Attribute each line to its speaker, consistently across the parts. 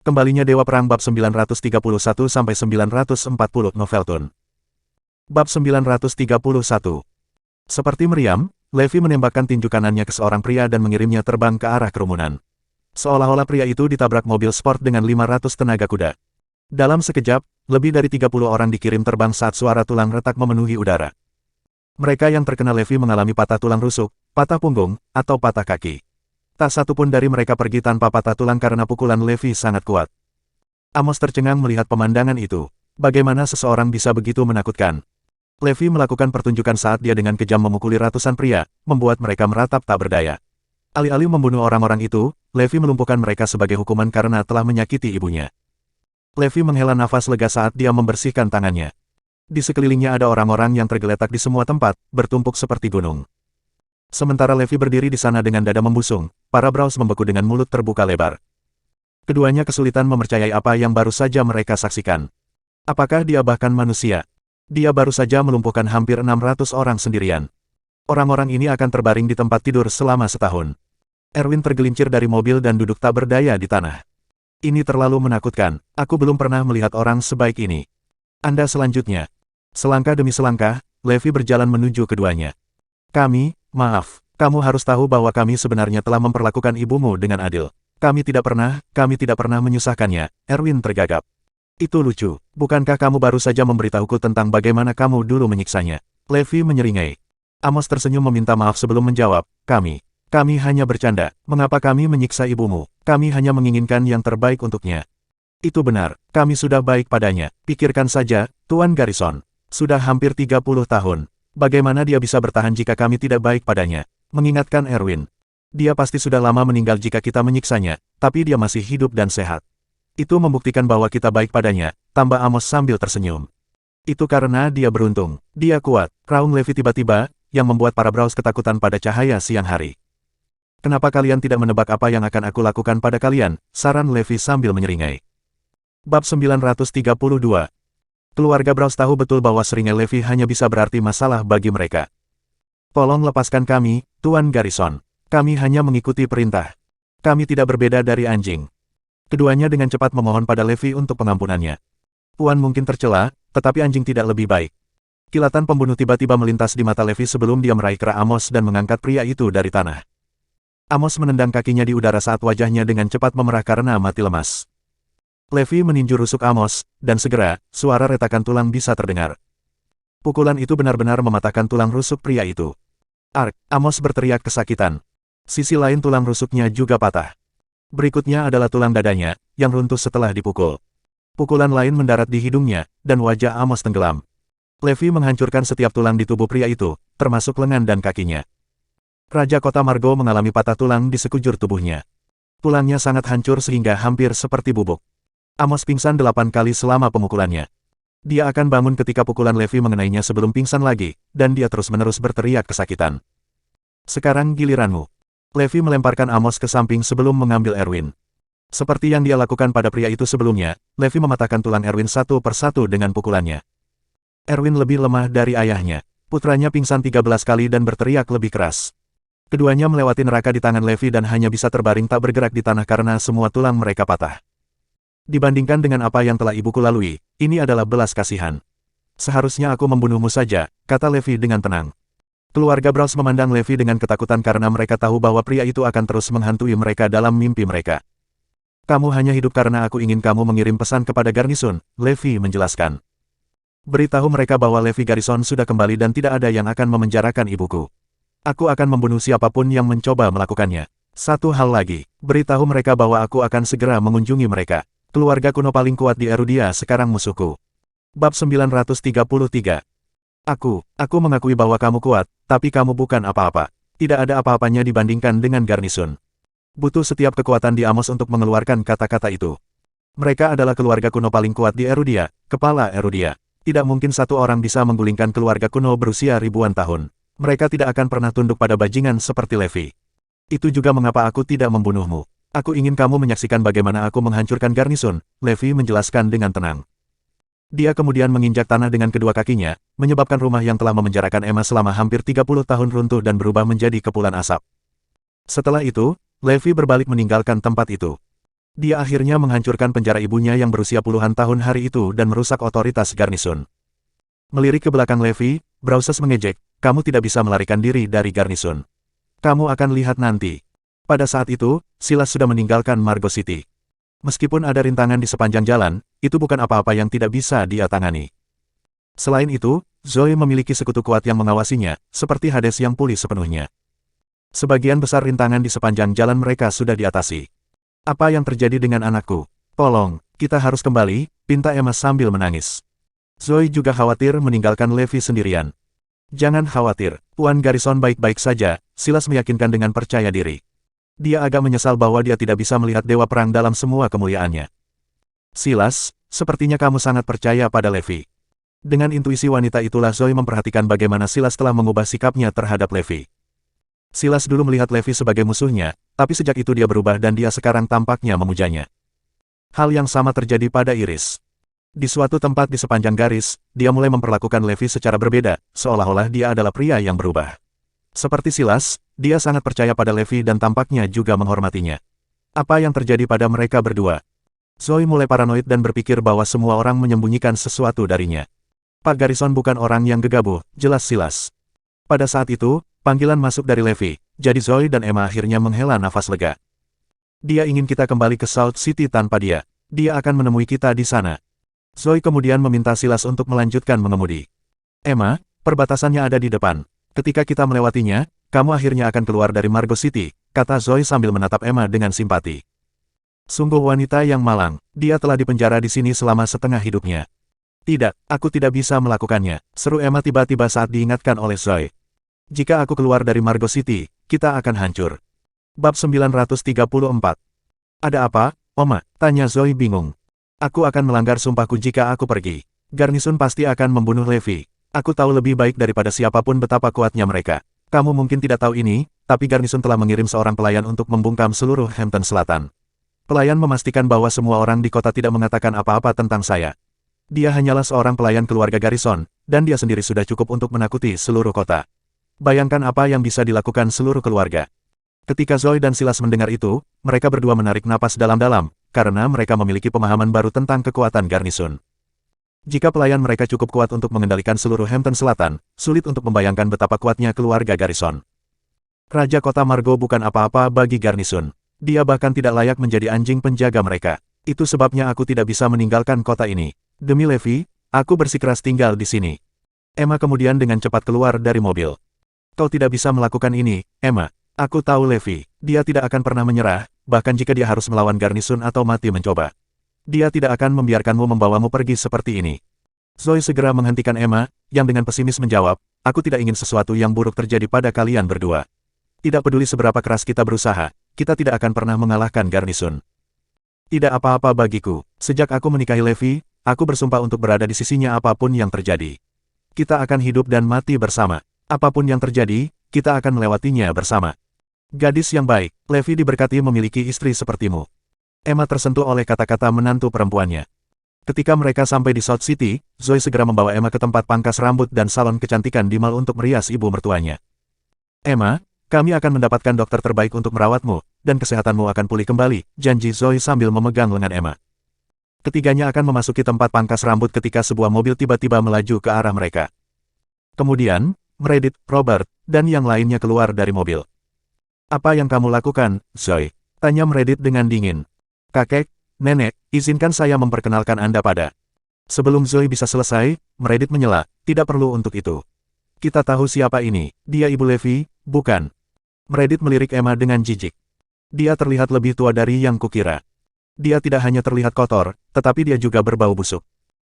Speaker 1: Kembalinya Dewa Perang bab 931-940 Novelton. Bab 931. Seperti meriam, Levi menembakkan tinju kanannya ke seorang pria dan mengirimnya terbang ke arah kerumunan. Seolah-olah pria itu ditabrak mobil sport dengan 500 tenaga kuda. Dalam sekejap, lebih dari 30 orang dikirim terbang saat suara tulang retak memenuhi udara. Mereka yang terkena Levi mengalami patah tulang rusuk, patah punggung, atau patah kaki. Tak satu pun dari mereka pergi tanpa patah tulang karena pukulan Levi sangat kuat. Amos tercengang melihat pemandangan itu. Bagaimana seseorang bisa begitu menakutkan? Levi melakukan pertunjukan saat dia dengan kejam memukuli ratusan pria, membuat mereka meratap tak berdaya. Alih-alih membunuh orang-orang itu, Levi melumpuhkan mereka sebagai hukuman karena telah menyakiti ibunya. Levi menghela nafas lega saat dia membersihkan tangannya. Di sekelilingnya ada orang-orang yang tergeletak di semua tempat, bertumpuk seperti gunung. Sementara Levi berdiri di sana dengan dada membusung, para Braus membeku dengan mulut terbuka lebar. Keduanya kesulitan mempercayai apa yang baru saja mereka saksikan. Apakah dia bahkan manusia? Dia baru saja melumpuhkan hampir 600 orang sendirian. Orang-orang ini akan terbaring di tempat tidur selama setahun. Erwin tergelincir dari mobil dan duduk tak berdaya di tanah. Ini terlalu menakutkan, aku belum pernah melihat orang sebaik ini. Anda selanjutnya. Selangkah demi selangkah, Levi berjalan menuju keduanya. Maaf, kamu harus tahu bahwa kami sebenarnya telah memperlakukan ibumu dengan adil. Kami tidak pernah menyusahkannya, Erwin tergagap. Itu lucu, bukankah kamu baru saja memberitahuku tentang bagaimana kamu dulu menyiksanya? Levi menyeringai. Amos tersenyum meminta maaf sebelum menjawab, kami hanya bercanda, mengapa kami menyiksa ibumu? Kami hanya menginginkan yang terbaik untuknya. Itu benar, kami sudah baik padanya, pikirkan saja, Tuan Garrison. Sudah hampir 30 tahun. Bagaimana dia bisa bertahan jika kami tidak baik padanya? Mengingatkan Erwin. Dia pasti sudah lama meninggal jika kita menyiksanya, tapi dia masih hidup dan sehat. Itu membuktikan bahwa kita baik padanya, tambah Amos sambil tersenyum. Itu karena dia beruntung. Dia kuat, raung Levi tiba-tiba, yang membuat para Braus ketakutan pada cahaya siang hari. Kenapa kalian tidak menebak apa yang akan aku lakukan pada kalian? Saran Levi sambil menyeringai. Bab 932. Keluarga Braus tahu betul bahwa seringai Levi hanya bisa berarti masalah bagi mereka. Tolong lepaskan kami, Tuan Garrison. Kami hanya mengikuti perintah. Kami tidak berbeda dari anjing. Keduanya dengan cepat memohon pada Levi untuk pengampunannya. Tuan mungkin tercela, tetapi anjing tidak lebih baik. Kilatan pembunuh tiba-tiba melintas di mata Levi sebelum dia meraih kera Amos dan mengangkat pria itu dari tanah. Amos menendang kakinya di udara saat wajahnya dengan cepat memerah karena mati lemas. Levi meninju rusuk Amos, dan segera, suara retakan tulang bisa terdengar. Pukulan itu benar-benar mematahkan tulang rusuk pria itu. Ark, Amos berteriak kesakitan. Sisi lain tulang rusuknya juga patah. Berikutnya adalah tulang dadanya, yang runtuh setelah dipukul. Pukulan lain mendarat di hidungnya, dan wajah Amos tenggelam. Levi menghancurkan setiap tulang di tubuh pria itu, termasuk lengan dan kakinya. Raja Kota Margo mengalami patah tulang di sekujur tubuhnya. Tulangnya sangat hancur sehingga hampir seperti bubuk. Amos pingsan 8 kali selama pemukulannya. Dia akan bangun ketika pukulan Levi mengenainya sebelum pingsan lagi, dan dia terus-menerus berteriak kesakitan. Sekarang giliranmu. Levi melemparkan Amos ke samping sebelum mengambil Erwin. Seperti yang dia lakukan pada pria itu sebelumnya, Levi mematahkan tulang Erwin satu persatu dengan pukulannya. Erwin lebih lemah dari ayahnya. Putranya pingsan 13 kali dan berteriak lebih keras. Keduanya melewati neraka di tangan Levi dan hanya bisa terbaring tak bergerak di tanah karena semua tulang mereka patah. Dibandingkan dengan apa yang telah ibuku lalui, ini adalah belas kasihan. Seharusnya aku membunuhmu saja, kata Levi dengan tenang. Keluarga Braus memandang Levi dengan ketakutan karena mereka tahu bahwa pria itu akan terus menghantui mereka dalam mimpi mereka. Kamu hanya hidup karena aku ingin kamu mengirim pesan kepada Garnison, Levi menjelaskan. Beritahu mereka bahwa Levi Garrison sudah kembali dan tidak ada yang akan memenjarakan ibuku. Aku akan membunuh siapapun yang mencoba melakukannya. Satu hal lagi, beritahu mereka bahwa aku akan segera mengunjungi mereka. Keluarga kuno paling kuat di Erudia sekarang musuhku. Bab 933. Aku mengakui bahwa kamu kuat, tapi kamu bukan apa-apa. Tidak ada apa-apanya dibandingkan dengan Garnison. Butuh setiap kekuatan di Amos untuk mengeluarkan kata-kata itu. Mereka adalah keluarga kuno paling kuat di Erudia, kepala Erudia. Tidak mungkin satu orang bisa menggulingkan keluarga kuno berusia ribuan tahun. Mereka tidak akan pernah tunduk pada bajingan seperti Levi. Itu juga mengapa aku tidak membunuhmu. Aku ingin kamu menyaksikan bagaimana aku menghancurkan Garnison, Levi menjelaskan dengan tenang. Dia kemudian menginjak tanah dengan kedua kakinya, menyebabkan rumah yang telah memenjarakan Emma selama hampir 30 tahun runtuh dan berubah menjadi kepulan asap. Setelah itu, Levi berbalik meninggalkan tempat itu. Dia akhirnya menghancurkan penjara ibunya yang berusia puluhan tahun hari itu dan merusak otoritas garnison. Melirik ke belakang Levi, Brauses mengejek, kamu tidak bisa melarikan diri dari garnison. Kamu akan lihat nanti. Pada saat itu, Silas sudah meninggalkan Margo City. Meskipun ada rintangan di sepanjang jalan, itu bukan apa-apa yang tidak bisa dia tangani. Selain itu, Zoe memiliki sekutu kuat yang mengawasinya, seperti Hades yang pulih sepenuhnya. Sebagian besar rintangan di sepanjang jalan mereka sudah diatasi. Apa yang terjadi dengan anakku? Tolong, kita harus kembali, pinta Emma sambil menangis. Zoe juga khawatir meninggalkan Levi sendirian. Jangan khawatir, Tuan Garrison baik-baik saja, Silas meyakinkan dengan percaya diri. Dia agak menyesal bahwa dia tidak bisa melihat Dewa Perang dalam semua kemuliaannya. Silas, sepertinya kamu sangat percaya pada Levi. Dengan intuisi wanita itulah Zoe memperhatikan bagaimana Silas telah mengubah sikapnya terhadap Levi. Silas dulu melihat Levi sebagai musuhnya, tapi sejak itu dia berubah dan dia sekarang tampaknya memujanya. Hal yang sama terjadi pada Iris. Di suatu tempat di sepanjang garis, dia mulai memperlakukan Levi secara berbeda, seolah-olah dia adalah pria yang berubah. Seperti Silas, dia sangat percaya pada Levi dan tampaknya juga menghormatinya. Apa yang terjadi pada mereka berdua? Zoe mulai paranoid dan berpikir bahwa semua orang menyembunyikan sesuatu darinya. Pak Garrison bukan orang yang gegabah, jelas Silas. Pada saat itu, panggilan masuk dari Levi, jadi Zoe dan Emma akhirnya menghela nafas lega. Dia ingin kita kembali ke South City tanpa dia. Dia akan menemui kita di sana. Zoe kemudian meminta Silas untuk melanjutkan mengemudi. Emma, perbatasannya ada di depan. Ketika kita melewatinya, kamu akhirnya akan keluar dari Margo City, kata Zoe sambil menatap Emma dengan simpati. Sungguh wanita yang malang, dia telah dipenjara di sini selama setengah hidupnya. Tidak, aku tidak bisa melakukannya, seru Emma tiba-tiba saat diingatkan oleh Zoe. Jika aku keluar dari Margo City, kita akan hancur. Bab 934. Ada apa, Oma? Tanya Zoe bingung. Aku akan melanggar sumpahku jika aku pergi. Garnison pasti akan membunuh Levi. Aku tahu lebih baik daripada siapapun betapa kuatnya mereka. Kamu mungkin tidak tahu ini, tapi Garnison telah mengirim seorang pelayan untuk membungkam seluruh Hampton Selatan. Pelayan memastikan bahwa semua orang di kota tidak mengatakan apa-apa tentang saya. Dia hanyalah seorang pelayan keluarga Garrison, dan dia sendiri sudah cukup untuk menakuti seluruh kota. Bayangkan apa yang bisa dilakukan seluruh keluarga. Ketika Zoe dan Silas mendengar itu, mereka berdua menarik napas dalam-dalam, karena mereka memiliki pemahaman baru tentang kekuatan Garnison. Jika pelayan mereka cukup kuat untuk mengendalikan seluruh Hampton Selatan, sulit untuk membayangkan betapa kuatnya keluarga Garrison. Raja Kota Margo bukan apa-apa bagi Garnison. Dia bahkan tidak layak menjadi anjing penjaga mereka. Itu sebabnya aku tidak bisa meninggalkan kota ini. Demi Levi, aku bersikeras tinggal di sini. Emma kemudian dengan cepat keluar dari mobil. Kau tidak bisa melakukan ini, Emma. Aku tahu Levi. Dia tidak akan pernah menyerah, bahkan jika dia harus melawan Garnison atau mati mencoba. Dia tidak akan membiarkanmu membawamu pergi seperti ini. Zoe segera menghentikan Emma, yang dengan pesimis menjawab, aku tidak ingin sesuatu yang buruk terjadi pada kalian berdua. Tidak peduli seberapa keras kita berusaha, kita tidak akan pernah mengalahkan Garnison. Tidak apa-apa bagiku. Sejak aku menikahi Levi, aku bersumpah untuk berada di sisinya apapun yang terjadi. Kita akan hidup dan mati bersama. Apapun yang terjadi, kita akan melewatinya bersama. Gadis yang baik, Levi diberkati memiliki istri sepertimu. Emma tersentuh oleh kata-kata menantu perempuannya. Ketika mereka sampai di South City, Zoe segera membawa Emma ke tempat pangkas rambut dan salon kecantikan di mall untuk merias ibu mertuanya. Emma, kami akan mendapatkan dokter terbaik untuk merawatmu, dan kesehatanmu akan pulih kembali, janji Zoe sambil memegang lengan Emma. Ketiganya akan memasuki tempat pangkas rambut ketika sebuah mobil tiba-tiba melaju ke arah mereka. Kemudian, Meredith, Robert, dan yang lainnya keluar dari mobil. Apa yang kamu lakukan, Zoe? Tanya Meredith dengan dingin. Kakek, nenek, izinkan saya memperkenalkan Anda pada. Sebelum Zoe bisa selesai, Meredith menyela, tidak perlu untuk itu. Kita tahu siapa ini, dia ibu Levi, bukan? Meredith melirik Emma dengan jijik. Dia terlihat lebih tua dari yang kukira. Dia tidak hanya terlihat kotor, tetapi dia juga berbau busuk.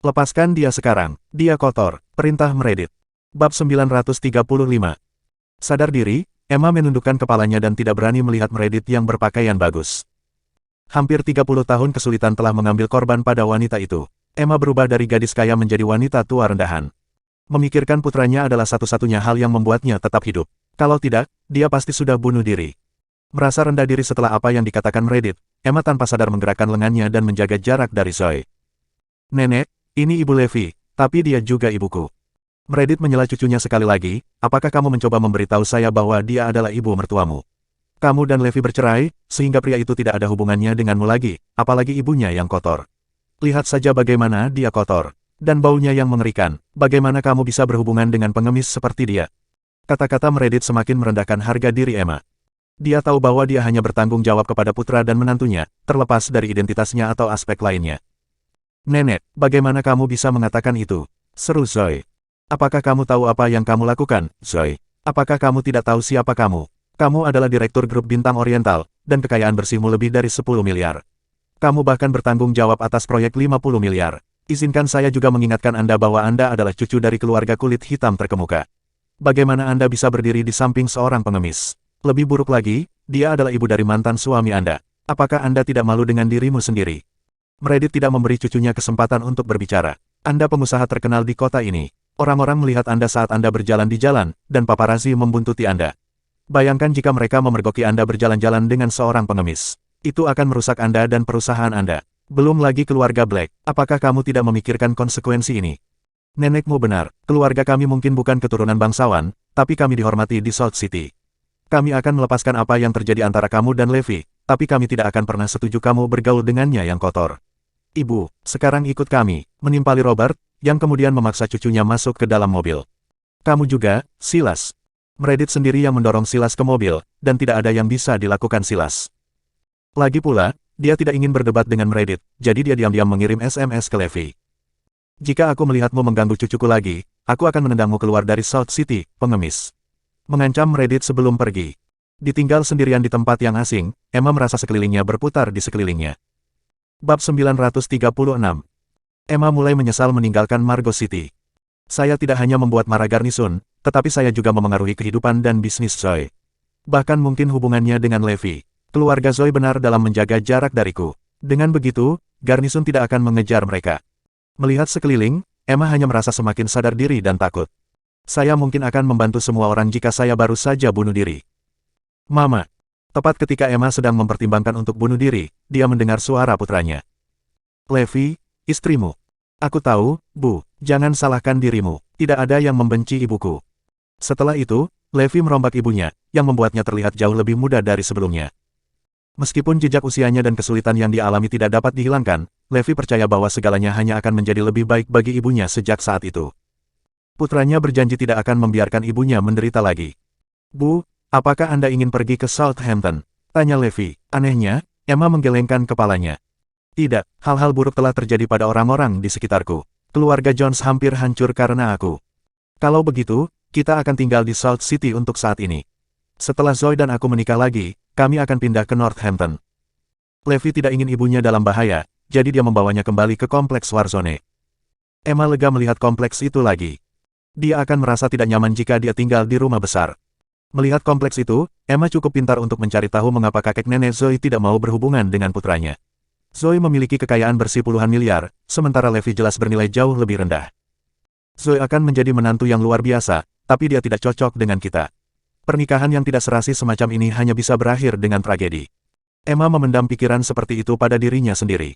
Speaker 1: Lepaskan dia sekarang, dia kotor, perintah Meredith. Bab 935. Sadar diri, Emma menundukkan kepalanya dan tidak berani melihat Meredith yang berpakaian bagus. Hampir 30 tahun kesulitan telah mengambil korban pada wanita itu. Emma berubah dari gadis kaya menjadi wanita tua rendahan. Memikirkan putranya adalah satu-satunya hal yang membuatnya tetap hidup. Kalau tidak, dia pasti sudah bunuh diri. Merasa rendah diri setelah apa yang dikatakan Meredith, Emma tanpa sadar menggerakkan lengannya dan menjaga jarak dari Zoe. Nenek, ini ibu Levi, tapi dia juga ibuku. Meredith menyela cucunya sekali lagi, apakah kamu mencoba memberitahu saya bahwa dia adalah ibu mertuamu? Kamu dan Levi bercerai, sehingga pria itu tidak ada hubungannya denganmu lagi, apalagi ibunya yang kotor. Lihat saja bagaimana dia kotor. Dan baunya yang mengerikan. Bagaimana kamu bisa berhubungan dengan pengemis seperti dia? Kata-kata Meredith semakin merendahkan harga diri Emma. Dia tahu bahwa dia hanya bertanggung jawab kepada putra dan menantunya, terlepas dari identitasnya atau aspek lainnya. Nenek, bagaimana kamu bisa mengatakan itu? Seru Zoe. Apakah kamu tahu apa yang kamu lakukan, Zoe? Apakah kamu tidak tahu siapa kamu? Kamu adalah direktur grup Bintang Oriental, dan kekayaan bersihmu lebih dari 10 miliar. Kamu bahkan bertanggung jawab atas proyek 50 miliar. Izinkan saya juga mengingatkan Anda bahwa Anda adalah cucu dari keluarga kulit hitam terkemuka. Bagaimana Anda bisa berdiri di samping seorang pengemis? Lebih buruk lagi, dia adalah ibu dari mantan suami Anda. Apakah Anda tidak malu dengan dirimu sendiri? Meredith tidak memberi cucunya kesempatan untuk berbicara. Anda pengusaha terkenal di kota ini. Orang-orang melihat Anda saat Anda berjalan di jalan, dan paparazzi membuntuti Anda. Bayangkan jika mereka memergoki Anda berjalan-jalan dengan seorang pengemis. Itu akan merusak Anda dan perusahaan Anda. Belum lagi keluarga Black. Apakah kamu tidak memikirkan konsekuensi ini? Nenekmu benar. Keluarga kami mungkin bukan keturunan bangsawan, tapi kami dihormati di South City. Kami akan melepaskan apa yang terjadi antara kamu dan Levi, tapi kami tidak akan pernah setuju kamu bergaul dengannya yang kotor. Ibu, sekarang ikut kami, menimpali Robert, yang kemudian memaksa cucunya masuk ke dalam mobil. Kamu juga, Silas. Meredith sendiri yang mendorong Silas ke mobil, dan tidak ada yang bisa dilakukan Silas. Lagi pula, dia tidak ingin berdebat dengan Meredith, jadi dia diam-diam mengirim SMS ke Levi. Jika aku melihatmu mengganggu cucuku lagi, aku akan menendangmu keluar dari South City, pengemis. Mengancam Meredith sebelum pergi. Ditinggal sendirian di tempat yang asing, Emma merasa sekelilingnya berputar di sekelilingnya. Bab 936. Emma mulai menyesal meninggalkan Margo City. Saya tidak hanya membuat marah Garnison, tetapi saya juga memengaruhi kehidupan dan bisnis Zoe. Bahkan mungkin hubungannya dengan Levi. Keluarga Zoe benar dalam menjaga jarak dariku. Dengan begitu, Garnison tidak akan mengejar mereka. Melihat sekeliling, Emma hanya merasa semakin sadar diri dan takut. Saya mungkin akan membantu semua orang jika saya baru saja bunuh diri. Mama. Tepat ketika Emma sedang mempertimbangkan untuk bunuh diri, dia mendengar suara putranya. Levi, istrimu. Aku tahu, Bu, jangan salahkan dirimu. Tidak ada yang membenci ibuku. Setelah itu, Levi merombak ibunya, yang membuatnya terlihat jauh lebih muda dari sebelumnya. Meskipun jejak usianya dan kesulitan yang dialami tidak dapat dihilangkan, Levi percaya bahwa segalanya hanya akan menjadi lebih baik bagi ibunya sejak saat itu. Putranya berjanji tidak akan membiarkan ibunya menderita lagi. Bu, apakah Anda ingin pergi ke Southampton? Tanya Levi. Anehnya, Emma menggelengkan kepalanya. Tidak, hal-hal buruk telah terjadi pada orang-orang di sekitarku. Keluarga Jones hampir hancur karena aku. Kalau begitu, kita akan tinggal di South City untuk saat ini. Setelah Zoe dan aku menikah lagi, kami akan pindah ke Northampton. Levi tidak ingin ibunya dalam bahaya, jadi dia membawanya kembali ke kompleks Warzone. Emma lega melihat kompleks itu lagi. Dia akan merasa tidak nyaman jika dia tinggal di rumah besar. Melihat kompleks itu, Emma cukup pintar untuk mencari tahu mengapa kakek nenek Zoe tidak mau berhubungan dengan putranya. Zoe memiliki kekayaan bersih puluhan miliar, sementara Levi jelas bernilai jauh lebih rendah. Zoe akan menjadi menantu yang luar biasa, tapi dia tidak cocok dengan kita. Pernikahan yang tidak serasi semacam ini hanya bisa berakhir dengan tragedi. Emma memendam pikiran seperti itu pada dirinya sendiri.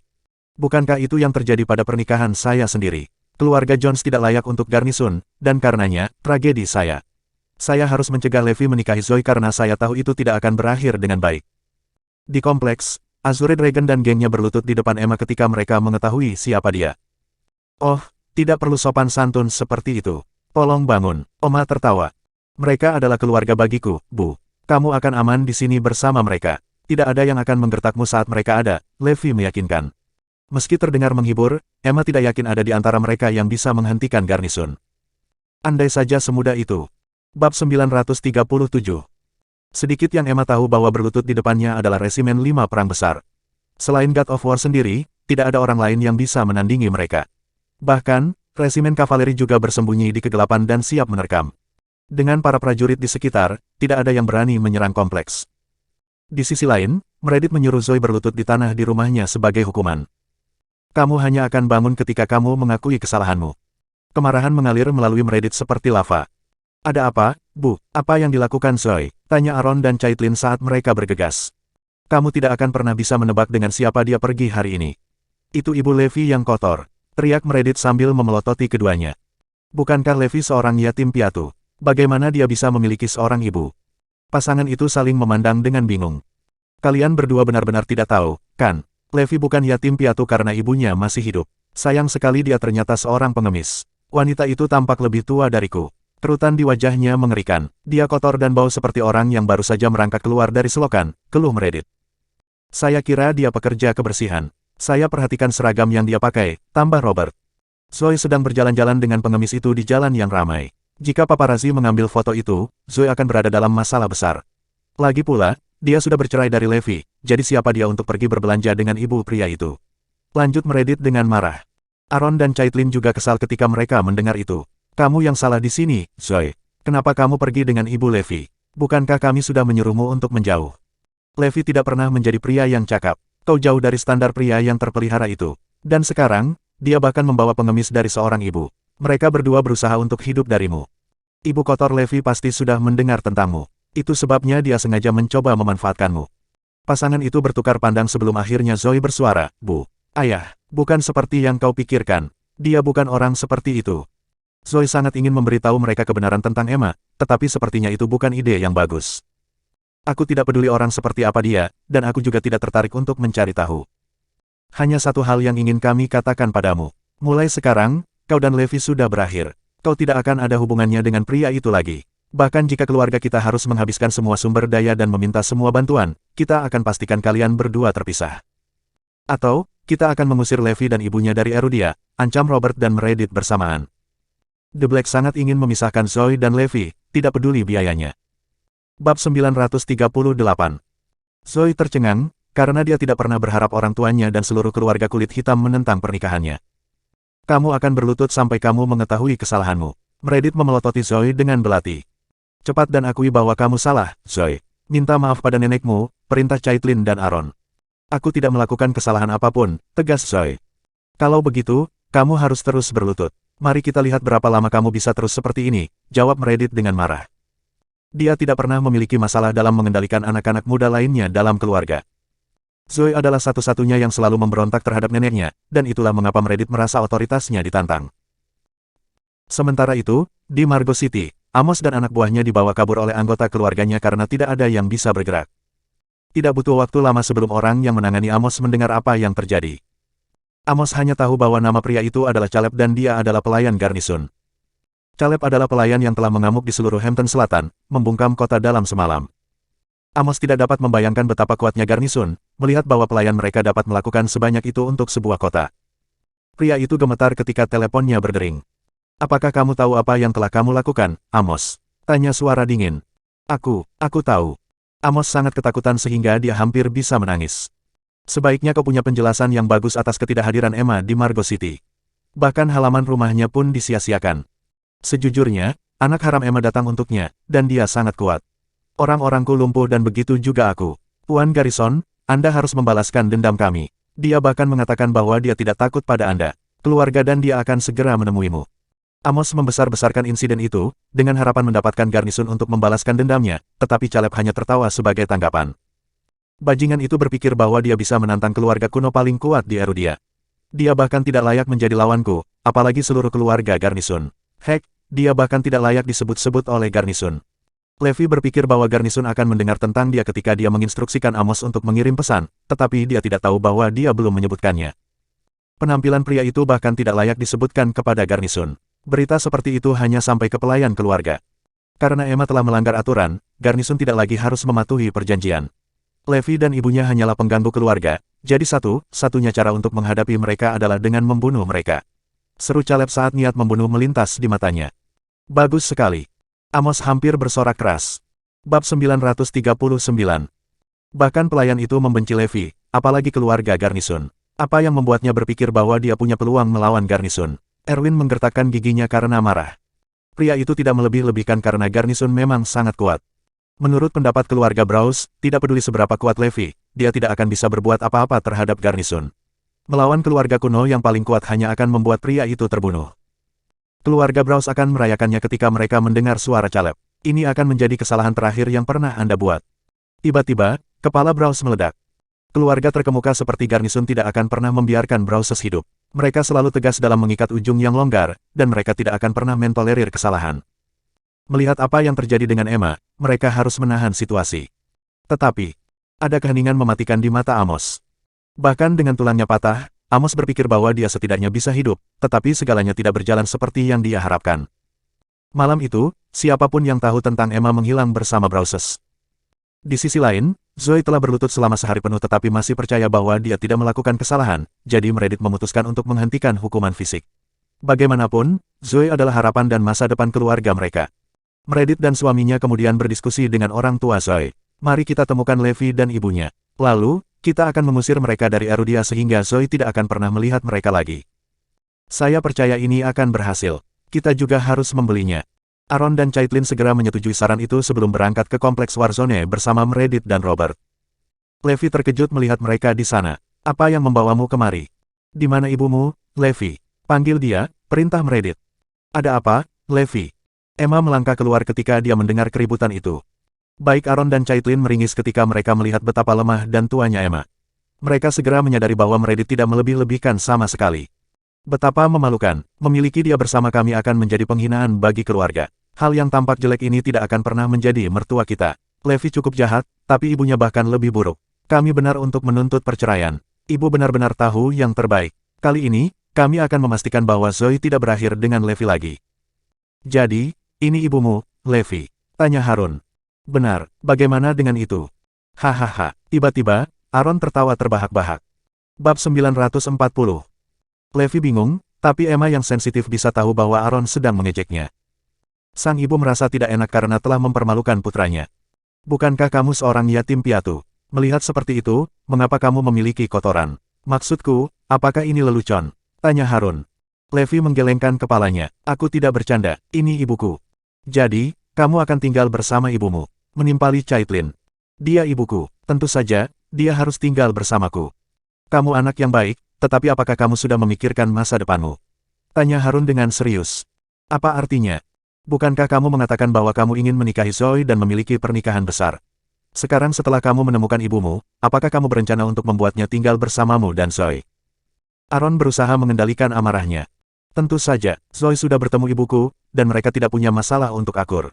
Speaker 1: Bukankah itu yang terjadi pada pernikahan saya sendiri? Keluarga Jones tidak layak untuk Garnison, dan karenanya, tragedi saya. Saya harus mencegah Levi menikahi Zoe karena saya tahu itu tidak akan berakhir dengan baik. Di kompleks, Azure Dragon dan gengnya berlutut di depan Emma ketika mereka mengetahui siapa dia. Oh, tidak perlu sopan santun seperti itu. Tolong bangun, Oma tertawa. Mereka adalah keluarga bagiku, Bu. Kamu akan aman di sini bersama mereka. Tidak ada yang akan menggertakmu saat mereka ada, Levi meyakinkan. Meski terdengar menghibur, Emma tidak yakin ada di antara mereka yang bisa menghentikan Garnison. Andai saja semudah itu. Bab 937. Sedikit yang Emma tahu bahwa berlutut di depannya adalah resimen 5 perang besar. Selain God of War sendiri, tidak ada orang lain yang bisa menandingi mereka. Bahkan, resimen kavaleri juga bersembunyi di kegelapan dan siap menerkam. Dengan para prajurit di sekitar, tidak ada yang berani menyerang kompleks. Di sisi lain, Meredith menyuruh Zoe berlutut di tanah di rumahnya sebagai hukuman. Kamu hanya akan bangun ketika kamu mengakui kesalahanmu. Kemarahan mengalir melalui Meredith seperti lava. Ada apa, Bu? Apa yang dilakukan Zoe? Tanya Aaron dan Caitlin saat mereka bergegas. Kamu tidak akan pernah bisa menebak dengan siapa dia pergi hari ini. Itu ibu Levi yang kotor. Teriak Meredith sambil memelototi keduanya. Bukankah Levi seorang yatim piatu? Bagaimana dia bisa memiliki seorang ibu? Pasangan itu saling memandang dengan bingung. Kalian berdua benar-benar tidak tahu, kan? Levi bukan yatim piatu karena ibunya masih hidup. Sayang sekali dia ternyata seorang pengemis. Wanita itu tampak lebih tua dariku. Kerutan di wajahnya mengerikan. Dia kotor dan bau seperti orang yang baru saja merangkak keluar dari selokan, keluh Meredith. Saya kira dia pekerja kebersihan. Saya perhatikan seragam yang dia pakai, tambah Robert. Zoe sedang berjalan-jalan dengan pengemis itu di jalan yang ramai. Jika paparazzi mengambil foto itu, Zoe akan berada dalam masalah besar. Lagi pula, dia sudah bercerai dari Levi, jadi siapa dia untuk pergi berbelanja dengan ibu pria itu? Lanjut Meredith dengan marah. Aaron dan Caitlin juga kesal ketika mereka mendengar itu. Kamu yang salah di sini, Zoe. Kenapa kamu pergi dengan ibu Levi? Bukankah kami sudah menyuruhmu untuk menjauh? Levi tidak pernah menjadi pria yang cakap. Kau jauh dari standar pria yang terpelihara itu. Dan sekarang, dia bahkan membawa pengemis dari seorang ibu. Mereka berdua berusaha untuk hidup darimu. Ibu kotor Levi pasti sudah mendengar tentangmu. Itu sebabnya dia sengaja mencoba memanfaatkanmu. Pasangan itu bertukar pandang sebelum akhirnya Zoe bersuara, Bu. Ayah, bukan seperti yang kau pikirkan. Dia bukan orang seperti itu. Zoe sangat ingin memberitahu mereka kebenaran tentang Emma, tetapi sepertinya itu bukan ide yang bagus. Aku tidak peduli orang seperti apa dia, dan aku juga tidak tertarik untuk mencari tahu. Hanya satu hal yang ingin kami katakan padamu. Mulai sekarang, kau dan Levi sudah berakhir. Kau tidak akan ada hubungannya dengan pria itu lagi. Bahkan jika keluarga kita harus menghabiskan semua sumber daya dan meminta semua bantuan, kita akan pastikan kalian berdua terpisah. Atau, kita akan mengusir Levi dan ibunya dari Erudia, ancam Robert dan Meredith bersamaan. The Black sangat ingin memisahkan Zoe dan Levi, tidak peduli biayanya. Bab 938. Zoe tercengang, karena dia tidak pernah berharap orang tuanya dan seluruh keluarga kulit hitam menentang pernikahannya. Kamu akan berlutut sampai kamu mengetahui kesalahanmu. Meredith memelototi Zoe dengan belati. Cepat dan akui bahwa kamu salah, Zoe. Minta maaf pada nenekmu, perintah Caitlin dan Aaron. Aku tidak melakukan kesalahan apapun, tegas Zoe. Kalau begitu, kamu harus terus berlutut. Mari kita lihat berapa lama kamu bisa terus seperti ini, jawab Meredith dengan marah. Dia tidak pernah memiliki masalah dalam mengendalikan anak-anak muda lainnya dalam keluarga. Zoe adalah satu-satunya yang selalu memberontak terhadap neneknya, dan itulah mengapa Meredith merasa otoritasnya ditantang. Sementara itu, di Margo City, Amos dan anak buahnya dibawa kabur oleh anggota keluarganya karena tidak ada yang bisa bergerak. Tidak butuh waktu lama sebelum orang yang menangani Amos mendengar apa yang terjadi. Amos hanya tahu bahwa nama pria itu adalah Caleb dan dia adalah pelayan garnisun. Caleb adalah pelayan yang telah mengamuk di seluruh Hampton Selatan, membungkam kota dalam semalam. Amos tidak dapat membayangkan betapa kuatnya garnisun, melihat bahwa pelayan mereka dapat melakukan sebanyak itu untuk sebuah kota. Pria itu gemetar ketika teleponnya berdering. Apakah kamu tahu apa yang telah kamu lakukan, Amos? Tanya suara dingin. Aku tahu. Amos sangat ketakutan sehingga dia hampir bisa menangis. Sebaiknya kau punya penjelasan yang bagus atas ketidakhadiran Emma di Margo City. Bahkan halaman rumahnya pun disia-siakan. Sejujurnya, anak haram Emma datang untuknya, dan dia sangat kuat. Orang-orangku lumpuh dan begitu juga aku. Tuan Garrison, Anda harus membalaskan dendam kami. Dia bahkan mengatakan bahwa dia tidak takut pada Anda, keluarga dan dia akan segera menemuimu. Amos membesar-besarkan insiden itu, dengan harapan mendapatkan garnisun untuk membalaskan dendamnya, tetapi Caleb hanya tertawa sebagai tanggapan. Bajingan itu berpikir bahwa dia bisa menantang keluarga kuno paling kuat di Erudia. Dia bahkan tidak layak menjadi lawanku, apalagi seluruh keluarga garnisun. Heck, dia bahkan tidak layak disebut-sebut oleh garnisun. Levi berpikir bahwa garnisun akan mendengar tentang dia ketika dia menginstruksikan Amos untuk mengirim pesan, tetapi dia tidak tahu bahwa dia belum menyebutkannya. Penampilan pria itu bahkan tidak layak disebutkan kepada garnisun. Berita seperti itu hanya sampai ke pelayan keluarga. Karena Emma telah melanggar aturan, garnisun tidak lagi harus mematuhi perjanjian. Levi dan ibunya hanyalah pengganggu keluarga, jadi satu-satunya cara untuk menghadapi mereka adalah dengan membunuh mereka. Seru Caleb saat niat membunuh melintas di matanya. Bagus sekali. Amos hampir bersorak keras. Bab 939. Bahkan pelayan itu membenci Levi, apalagi keluarga garnisun. Apa yang membuatnya berpikir bahwa dia punya peluang melawan garnisun? Erwin menggertakkan giginya karena marah. Pria itu tidak melebih-lebihkan karena garnisun memang sangat kuat. Menurut pendapat keluarga Browse, tidak peduli seberapa kuat Levi, dia tidak akan bisa berbuat apa-apa terhadap garnisun. Melawan keluarga kuno yang paling kuat hanya akan membuat pria itu terbunuh. Keluarga Browse akan merayakannya ketika mereka mendengar suara Caleb. Ini akan menjadi kesalahan terakhir yang pernah Anda buat. Tiba-tiba, kepala Browse meledak. Keluarga terkemuka seperti garnisun tidak akan pernah membiarkan Browse hidup. Mereka selalu tegas dalam mengikat ujung yang longgar, dan mereka tidak akan pernah mentolerir kesalahan. Melihat apa yang terjadi dengan Emma, mereka harus menahan situasi. Tetapi, ada keheningan mematikan di mata Amos. Bahkan dengan tulangnya patah, Amos berpikir bahwa dia setidaknya bisa hidup, tetapi segalanya tidak berjalan seperti yang dia harapkan. Malam itu, siapapun yang tahu tentang Emma menghilang bersama Browses. Di sisi lain, Zoe telah berlutut selama sehari penuh tetapi masih percaya bahwa dia tidak melakukan kesalahan, jadi Meredith memutuskan untuk menghentikan hukuman fisik. Bagaimanapun, Zoe adalah harapan dan masa depan keluarga mereka. Meredith dan suaminya kemudian berdiskusi dengan orang tua Zoe. Mari kita temukan Levi dan ibunya. Lalu, kita akan mengusir mereka dari Erudia sehingga Zoe tidak akan pernah melihat mereka lagi. Saya percaya ini akan berhasil. Kita juga harus membelinya. Aaron dan Caitlin segera menyetujui saran itu sebelum berangkat ke kompleks Warzone bersama Meredith dan Robert. Levi terkejut melihat mereka di sana. Apa yang membawamu kemari? Di mana ibumu, Levi? Panggil dia, perintah Meredith. Ada apa, Levi? Emma melangkah keluar ketika dia mendengar keributan itu. Baik Aaron dan Caitlin meringis ketika mereka melihat betapa lemah dan tuanya Emma. Mereka segera menyadari bahwa Meredith tidak melebih-lebihkan sama sekali. Betapa memalukan, memiliki dia bersama kami akan menjadi penghinaan bagi keluarga. Hal yang tampak jelek ini tidak akan pernah menjadi mertua kita. Levi cukup jahat, tapi ibunya bahkan lebih buruk. Kami benar untuk menuntut perceraian. Ibu benar-benar tahu yang terbaik. Kali ini, kami akan memastikan bahwa Zoe tidak berakhir dengan Levi lagi. Jadi, ini ibumu, Levi? Tanya Harun. Benar, bagaimana dengan itu? Hahaha, tiba-tiba, Aaron tertawa terbahak-bahak. Bab 940. Levi bingung, tapi Emma yang sensitif bisa tahu bahwa Aaron sedang mengejeknya. Sang ibu merasa tidak enak karena telah mempermalukan putranya. Bukankah kamu seorang yatim piatu? Melihat seperti itu, mengapa kamu memiliki kotoran? Maksudku, apakah ini lelucon? Tanya Harun. Levi menggelengkan kepalanya. Aku tidak bercanda, ini ibuku. Jadi, kamu akan tinggal bersama ibumu. Menimpali Caitlin. Dia ibuku, tentu saja, dia harus tinggal bersamaku. Kamu anak yang baik, tetapi apakah kamu sudah memikirkan masa depanmu? Tanya Harun dengan serius. Apa artinya? Bukankah kamu mengatakan bahwa kamu ingin menikahi Zoe dan memiliki pernikahan besar? Sekarang setelah kamu menemukan ibumu, apakah kamu berencana untuk membuatnya tinggal bersamamu dan Zoe? Aaron berusaha mengendalikan amarahnya. Tentu saja, Zoe sudah bertemu ibuku, dan mereka tidak punya masalah untuk akur.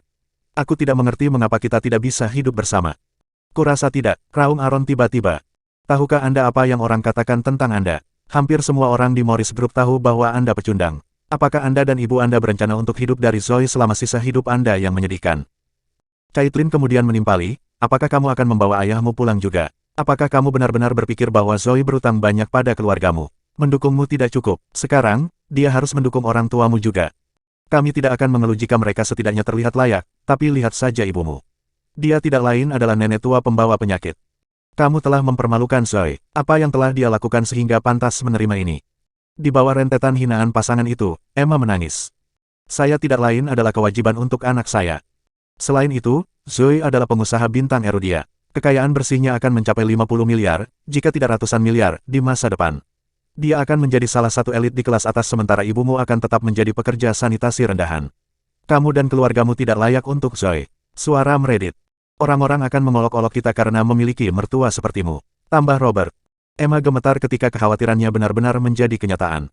Speaker 1: Aku tidak mengerti mengapa kita tidak bisa hidup bersama. Kurasa tidak, raung Aaron tiba-tiba. Tahukah Anda apa yang orang katakan tentang Anda? Hampir semua orang di Morris Group tahu bahwa Anda pecundang. Apakah Anda dan ibu Anda berencana untuk hidup dari Zoe selama sisa hidup Anda yang menyedihkan? Caitlin kemudian menimpali, apakah kamu akan membawa ayahmu pulang juga? Apakah kamu benar-benar berpikir bahwa Zoe berutang banyak pada keluargamu? Mendukungmu tidak cukup. Sekarang, dia harus mendukung orang tuamu juga. Kami tidak akan mengeluh jika mereka setidaknya terlihat layak, tapi lihat saja ibumu. Dia tidak lain adalah nenek tua pembawa penyakit. Kamu telah mempermalukan Zoe. Apa yang telah dia lakukan sehingga pantas menerima ini? Di bawah rentetan hinaan pasangan itu, Emma menangis. Saya tidak lain adalah kewajiban untuk anak saya. Selain itu, Zoe adalah pengusaha bintang Erudia. Kekayaan bersihnya akan mencapai 50 miliar, jika tidak ratusan miliar, di masa depan. Dia akan menjadi salah satu elit di kelas atas sementara ibumu akan tetap menjadi pekerja sanitasi rendahan. Kamu dan keluargamu tidak layak untuk Zoe. Suara Meredith. Orang-orang akan mengolok-olok kita karena memiliki mertua sepertimu. Tambah Robert. Emma gemetar ketika kekhawatirannya benar-benar menjadi kenyataan.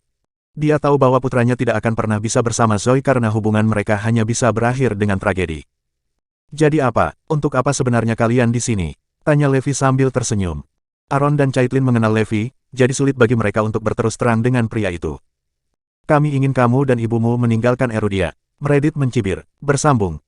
Speaker 1: Dia tahu bahwa putranya tidak akan pernah bisa bersama Zoe karena hubungan mereka hanya bisa berakhir dengan tragedi. Jadi apa, untuk apa sebenarnya kalian di sini? Tanya Levi sambil tersenyum. Aaron dan Caitlin mengenal Levi, jadi sulit bagi mereka untuk berterus terang dengan pria itu. Kami ingin kamu dan ibumu meninggalkan Erudia. Meredith mencibir. Bersambung,